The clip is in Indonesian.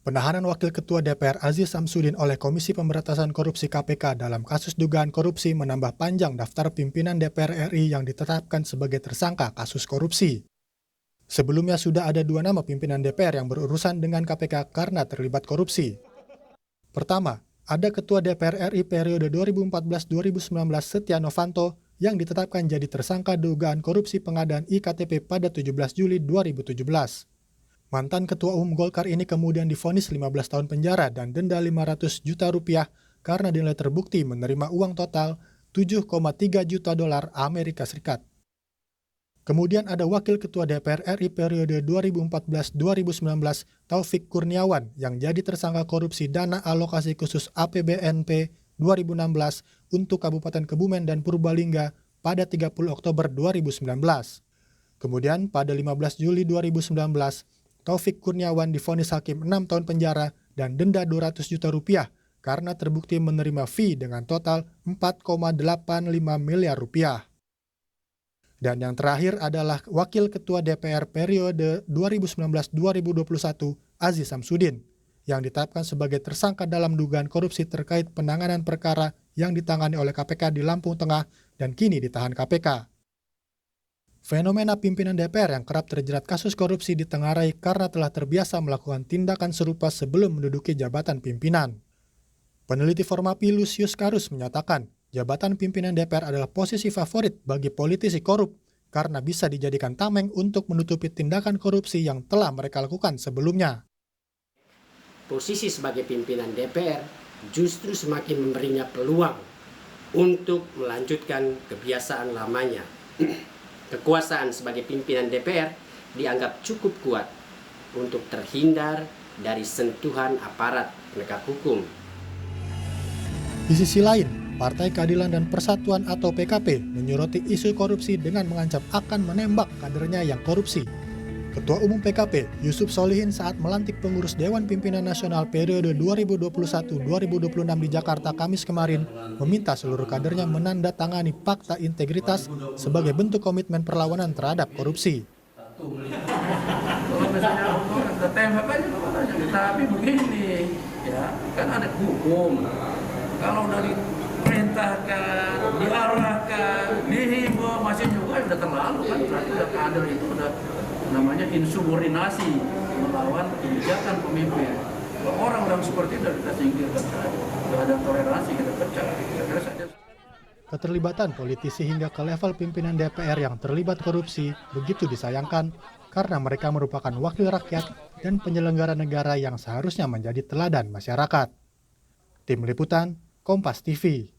Penahanan Wakil Ketua DPR Aziz Samsudin oleh Komisi Pemberantasan Korupsi KPK dalam kasus dugaan korupsi menambah panjang daftar pimpinan DPR RI yang ditetapkan sebagai tersangka kasus korupsi. Sebelumnya sudah ada 2 nama pimpinan DPR yang berurusan dengan KPK karena terlibat korupsi. Pertama, ada Ketua DPR RI periode 2014-2019 Setia Novanto yang ditetapkan jadi tersangka dugaan korupsi pengadaan IKTP pada 17 Juli 2017. Mantan Ketua Umum Golkar ini kemudian divonis 15 tahun penjara dan denda 500 juta rupiah karena dinilai terbukti menerima uang total 7,3 juta dolar Amerika Serikat. Kemudian ada Wakil Ketua DPR RI periode 2014-2019 Taufik Kurniawan yang jadi tersangka korupsi dana alokasi khusus APBNP 2016 untuk Kabupaten Kebumen dan Purbalingga pada 30 Oktober 2019. Kemudian pada 15 Juli 2019, Taufik Kurniawan divonis hakim 6 tahun penjara dan denda 200 juta rupiah karena terbukti menerima fee dengan total 4,85 miliar rupiah. Dan yang terakhir adalah Wakil Ketua DPR periode 2019-2021 Aziz Samsudin yang ditetapkan sebagai tersangka dalam dugaan korupsi terkait penanganan perkara yang ditangani oleh KPK di Lampung Tengah dan kini ditahan KPK. Fenomena pimpinan DPR yang kerap terjerat kasus korupsi ditengarai karena telah terbiasa melakukan tindakan serupa sebelum menduduki jabatan pimpinan. Peneliti Formapi Lucius Karus menyatakan, jabatan pimpinan DPR adalah posisi favorit bagi politisi korup karena bisa dijadikan tameng untuk menutupi tindakan korupsi yang telah mereka lakukan sebelumnya. Posisi sebagai pimpinan DPR justru semakin memberinya peluang untuk melanjutkan kebiasaan lamanya. Kekuasaan sebagai pimpinan DPR dianggap cukup kuat untuk terhindar dari sentuhan aparat penegak hukum. Di sisi lain, Partai Keadilan dan Persatuan atau PKP menyoroti isu korupsi dengan mengancam akan menembak kadernya yang korupsi. Ketua Umum PKP, Yusuf Solihin saat melantik pengurus Dewan Pimpinan Nasional periode 2021-2026 di Jakarta Kamis kemarin, meminta seluruh kadernya menandatangani Fakta Integritas sebagai bentuk komitmen perlawanan terhadap korupsi. Kalau misalnya ketembak aja tapi begini, ya kan ada hukum. Kalau dari perintahkan, diarahkan, dihimbau masih juga sudah terlalu kan, berarti udah kader itu udah namanya insubordinasi melawan kebijakan pemimpin. Kalau orang-orang seperti itu kita singkirkan saja, tidak ada toleransi, kita pecah. Keterlibatan politisi hingga ke level pimpinan DPR yang terlibat korupsi begitu disayangkan karena mereka merupakan wakil rakyat dan penyelenggara negara yang seharusnya menjadi teladan masyarakat. Tim Liputan, Kompas TV.